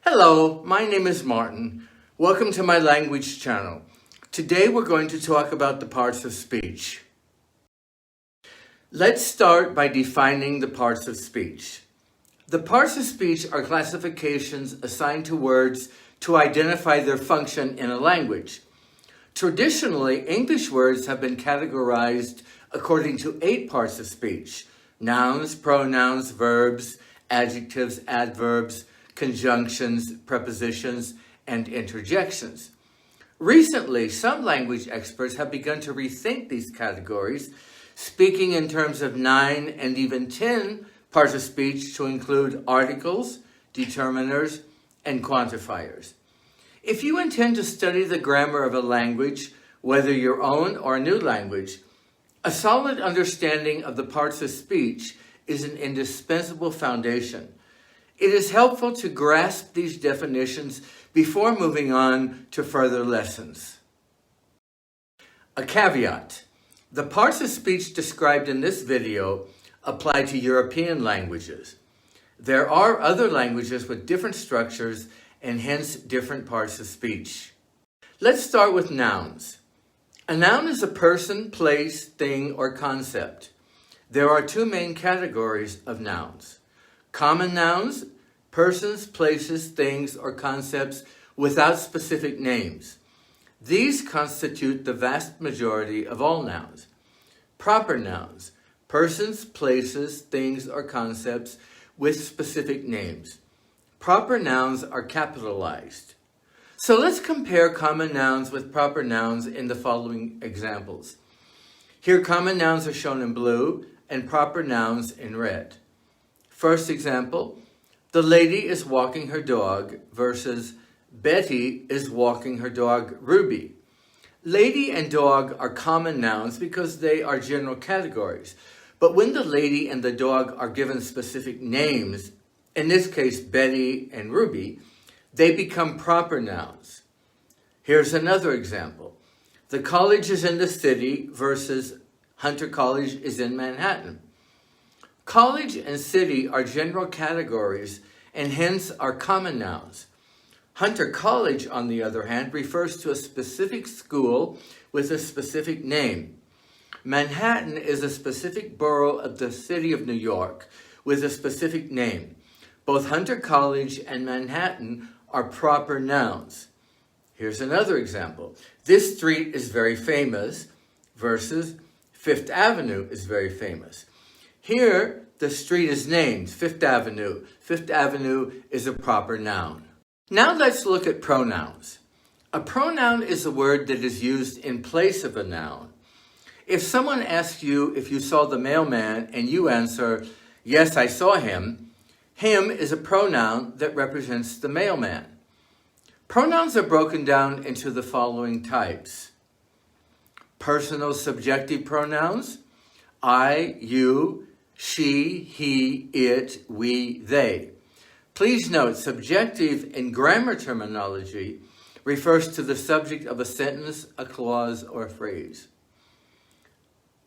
Hello, my name is Martin. Welcome to my language channel. Today we're going to talk about the parts of speech. Let's start by defining the parts of speech. The parts of speech are classifications assigned to words to identify their function in a language. Traditionally, English words have been categorized according to 8 parts of speech: nouns, pronouns, verbs, adjectives, adverbs, conjunctions, prepositions, and interjections. Recently, some language experts have begun to rethink these categories, speaking in terms of 9 and even 10 parts of speech to include articles, determiners, and quantifiers. If you intend to study the grammar of a language, whether your own or a new language, a solid understanding of the parts of speech is an indispensable foundation. It is helpful to grasp these definitions before moving on to further lessons. A caveat: the parts of speech described in this video apply to European languages. There are other languages with different structures and hence different parts of speech. Let's start with nouns. A noun is a person, place, thing, or concept. There are 2 main categories of nouns: common nouns, persons, places, things, or concepts without specific names. These constitute the vast majority of all nouns. Proper nouns, persons, places, things, or concepts with specific names. Proper nouns are capitalized. So let's compare common nouns with proper nouns in the following examples. Here, common nouns are shown in blue and proper nouns in red. First example: the lady is walking her dog versus Betty is walking her dog Ruby. Lady and dog are common nouns because they are general categories. But when the lady and the dog are given specific names, in this case Betty and Ruby, they become proper nouns. Here's another example: the college is in the city versus Hunter College is in Manhattan. College and city are general categories and hence are common nouns. Hunter College, on the other hand, refers to a specific school with a specific name. Manhattan is a specific borough of the city of New York with a specific name. Both Hunter College and Manhattan are proper nouns. Here's another example: this street is very famous versus Fifth Avenue is very famous. Here, the street is named Fifth Avenue. Fifth Avenue is a proper noun. Now let's look at pronouns. A pronoun is a word that is used in place of a noun. If someone asks you if you saw the mailman and you answer, "Yes, I saw him," him is a pronoun that represents the mailman. Pronouns are broken down into the following types: personal subjective pronouns, I, you, she, he, it, we, they. Please note, subjective in grammar terminology refers to the subject of a sentence, a clause, or a phrase.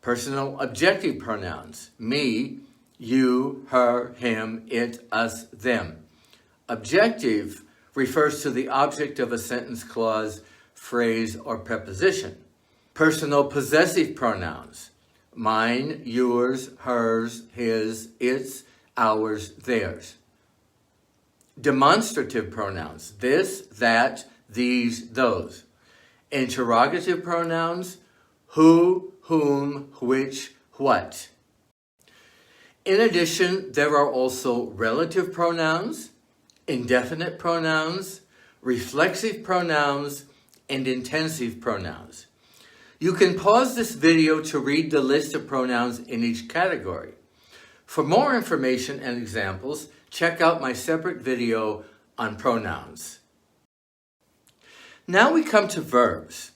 Personal objective pronouns: me, you, her, him, it, us, them. Objective refers to the object of a sentence, clause, phrase, or preposition. Personal possessive pronouns: mine, yours, hers, his, its, ours, theirs. Demonstrative pronouns: this, that, these, those. Interrogative pronouns: who, whom, which, what. In addition, there are also relative pronouns, indefinite pronouns, reflexive pronouns, and intensive pronouns. You can pause this video to read the list of pronouns in each category. For more information and examples, check out my separate video on pronouns. Now we come to verbs.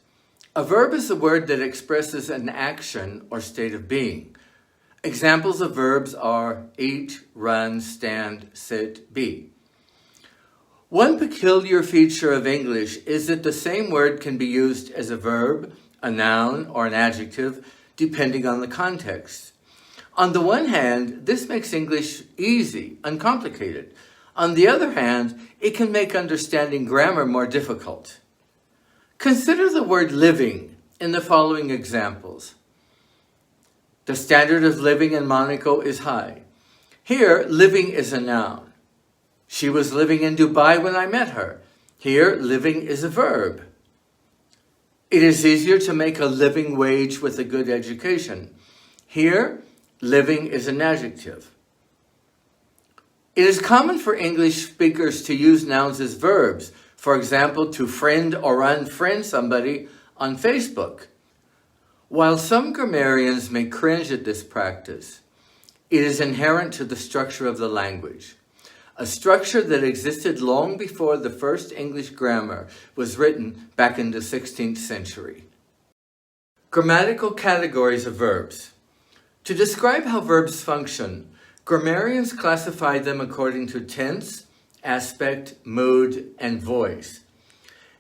A verb is a word that expresses an action or state of being. Examples of verbs are eat, run, stand, sit, be. One peculiar feature of English is that the same word can be used as a verb, a noun, or an adjective, depending on the context. On the one hand, this makes English easy, uncomplicated. On the other hand, it can make understanding grammar more difficult. Consider the word living in the following examples. The standard of living in Monaco is high. Here, living is a noun. She was living in Dubai when I met her. Here, living is a verb. It is easier to make a living wage with a good education. Here, living is an adjective. It is common for English speakers to use nouns as verbs. For example, to friend or unfriend somebody on Facebook. While some grammarians may cringe at this practice, it is inherent to the structure of the language, a structure that existed long before the first English grammar was written back in the 16th century. Grammatical categories of verbs. To describe how verbs function, grammarians classify them according to tense, aspect, mood, and voice.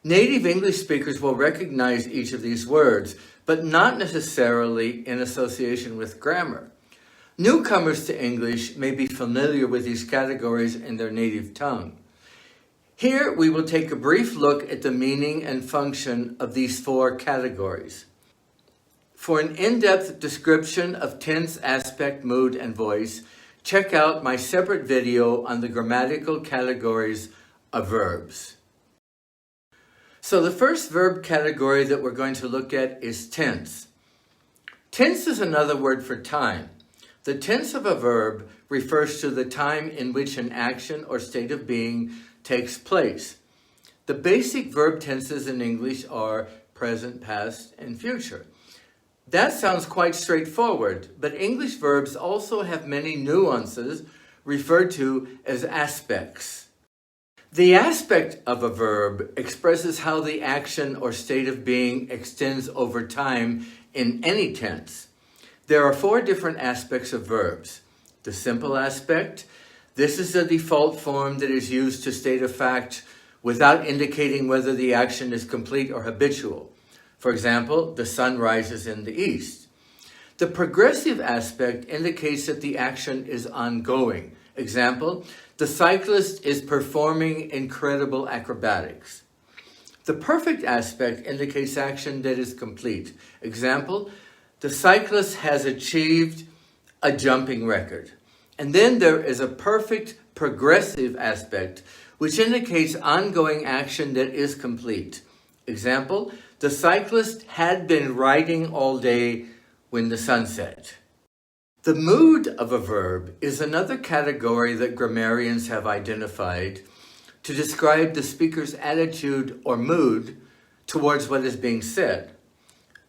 Native English speakers will recognize each of these words, but not necessarily in association with grammar. Newcomers to English may be familiar with these categories in their native tongue. Here we will take a brief look at the meaning and function of these four categories. For an in-depth description of tense, aspect, mood, and voice, check out my separate video on the grammatical categories of verbs. So the first verb category that we're going to look at is tense. Tense is another word for time. The tense of a verb refers to the time in which an action or state of being takes place. The basic verb tenses in English are present, past, and future. That sounds quite straightforward, but English verbs also have many nuances referred to as aspects. The aspect of a verb expresses how the action or state of being extends over time in any tense. There are four different aspects of verbs. The simple aspect, this is the default form that is used to state a fact without indicating whether the action is complete or habitual. For example, the sun rises in the east. The progressive aspect indicates that the action is ongoing. Example, the cyclist is performing incredible acrobatics. The perfect aspect indicates action that is complete. Example, the cyclist has achieved a jumping record. And then there is a perfect progressive aspect, which indicates ongoing action that is complete. Example, the cyclist had been riding all day when the sun set. The mood of a verb is another category that grammarians have identified to describe the speaker's attitude or mood towards what is being said.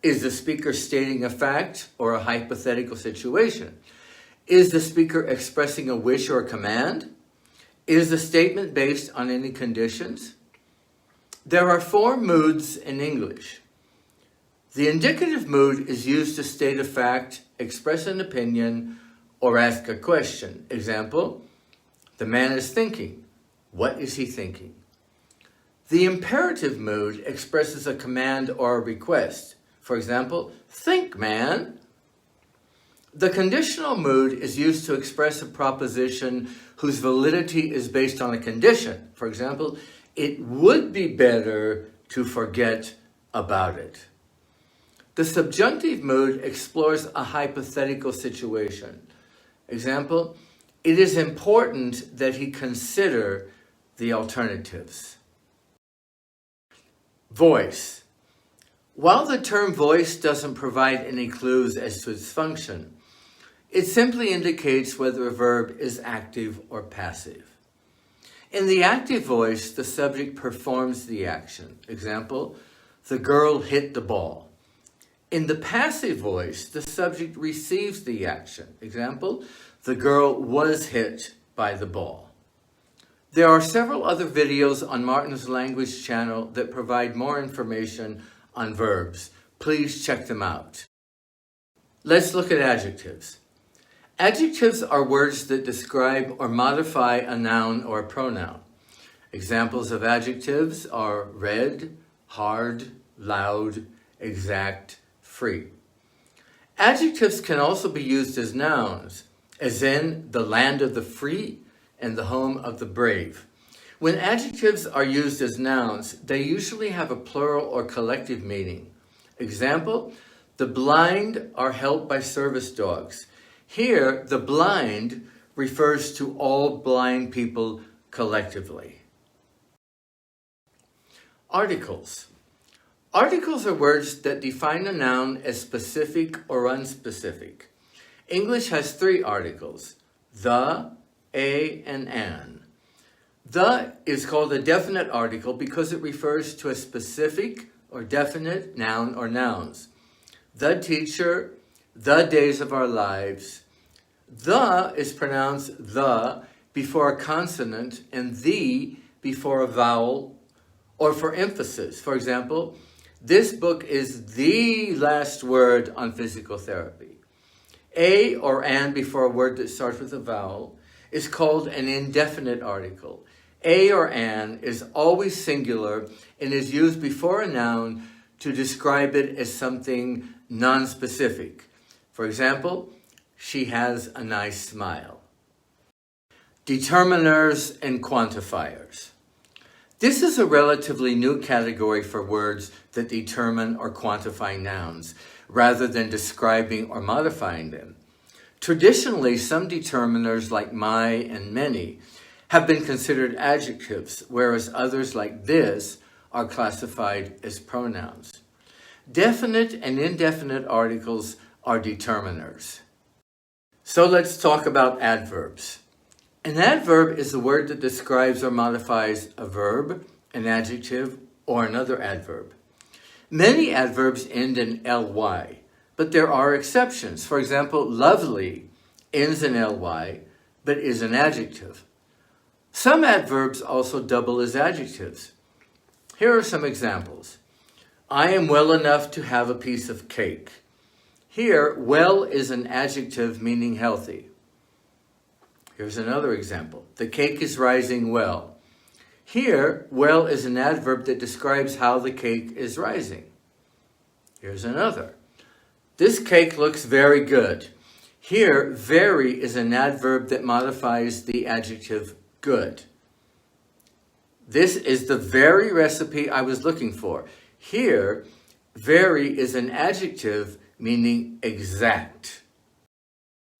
Is the speaker stating a fact or a hypothetical situation? Is the speaker expressing a wish or a command? Is the statement based on any conditions? There are four moods in English. The indicative mood is used to state a fact, express an opinion, or ask a question. Example, the man is thinking. What is he thinking? The imperative mood expresses a command or a request. For example, think, man. The conditional mood is used to express a proposition whose validity is based on a condition. For example, it would be better to forget about it. The subjunctive mood explores a hypothetical situation. Example, it is important that he consider the alternatives. Voice. While the term voice doesn't provide any clues as to its function, it simply indicates whether a verb is active or passive. In the active voice, the subject performs the action. Example, the girl hit the ball. In the passive voice, the subject receives the action. Example, the girl was hit by the ball. There are several other videos on Martin's Language channel that provide more information on verbs. Please check them out. Let's look at adjectives. Adjectives are words that describe or modify a noun or a pronoun. Examples of adjectives are red, hard, loud, exact, free. Adjectives can also be used as nouns, as in the land of the free and the home of the brave. When adjectives are used as nouns, they usually have a plural or collective meaning. Example, the blind are helped by service dogs. Here, the blind refers to all blind people collectively. Articles. Articles are words that define a noun as specific or unspecific. English has 3 articles: the, a, and an. The is called a definite article because it refers to a specific or definite noun or nouns. The teacher, the days of our lives. The is pronounced the before a consonant and the before a vowel or for emphasis. For example, this book is the last word on physical therapy. A or an before a word that starts with a vowel is called an indefinite article. A or an is always singular and is used before a noun to describe it as something non-specific. For example, she has a nice smile. Determiners and quantifiers. This is a relatively new category for words that determine or quantify nouns, rather than describing or modifying them. Traditionally, some determiners like my and many have been considered adjectives, whereas others like this are classified as pronouns. Definite and indefinite articles are determiners. So let's talk about adverbs. An adverb is a word that describes or modifies a verb, an adjective, or another adverb. Many adverbs end in ly, but there are exceptions. For example, lovely ends in ly, but is an adjective. Some adverbs also double as adjectives. Here are some examples. I am well enough to have a piece of cake. Here, well is an adjective meaning healthy. Here's another example. The cake is rising well. Here, well is an adverb that describes how the cake is rising. Here's another. This cake looks very good. Here, very is an adverb that modifies the adjective good. This is the very recipe I was looking for. Here, very is an adjective meaning exact.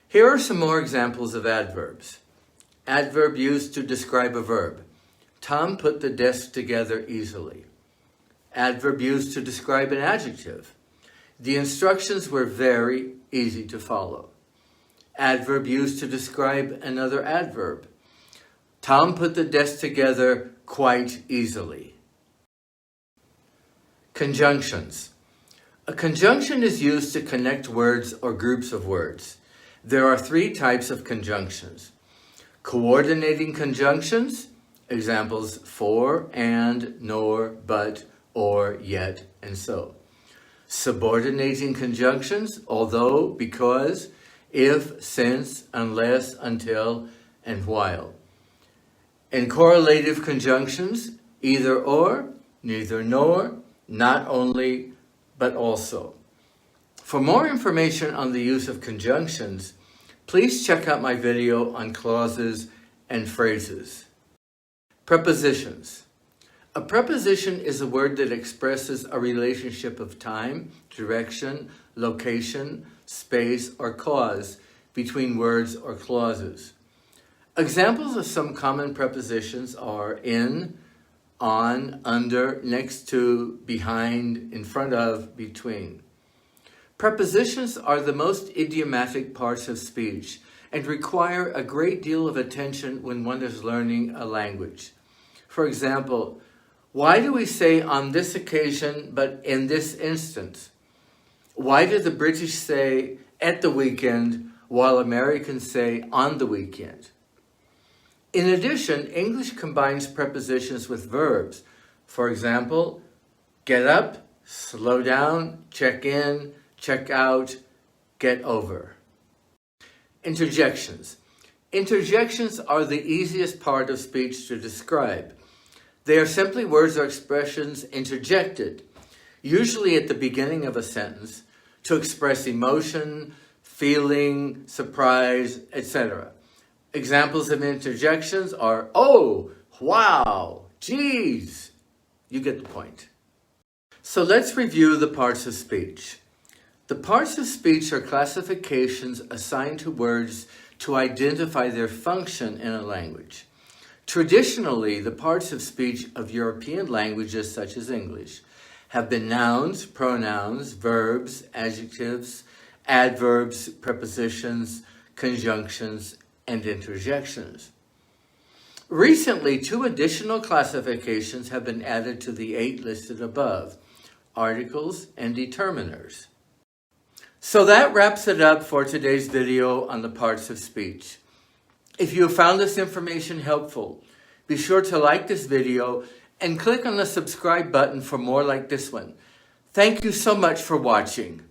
Here are some more examples of adverbs. Adverb used to describe a verb. Tom put the desk together easily. Adverb used to describe an adjective. The instructions were very easy to follow. Adverb used to describe another adverb. Tom put the desk together quite easily. Conjunctions. A conjunction is used to connect words or groups of words. There are 3 types of conjunctions. Coordinating conjunctions, examples for, and, nor, but, or, yet, and so. Subordinating conjunctions, although, because, if, since, unless, until, and while. And correlative conjunctions, either or, neither nor, not only, but also. For more information on the use of conjunctions, please check out my video on clauses and phrases. Prepositions. A preposition is a word that expresses a relationship of time, direction, location, space, or cause between words or clauses. Examples of some common prepositions are in, on, under, next to, behind, in front of, between. Prepositions are the most idiomatic parts of speech and require a great deal of attention when one is learning a language. For example, why do we say on this occasion but in this instance? Why do the British say at the weekend while Americans say on the weekend? In addition, English combines prepositions with verbs. For example, get up, slow down, check in, check out, get over. Interjections. Interjections are the easiest part of speech to describe. They are simply words or expressions interjected, usually at the beginning of a sentence, to express emotion, feeling, surprise, etc. Examples of interjections are, oh, wow, geez. You get the point. So let's review the parts of speech. The parts of speech are classifications assigned to words to identify their function in a language. Traditionally, the parts of speech of European languages such as English have been nouns, pronouns, verbs, adjectives, adverbs, prepositions, conjunctions, and interjections. Recently, 2 additional classifications have been added to the 8 listed above: articles and determiners. So that wraps it up for today's video on the parts of speech. If you have found this information helpful, be sure to like this video and click on the subscribe button for more like this one. Thank you so much for watching.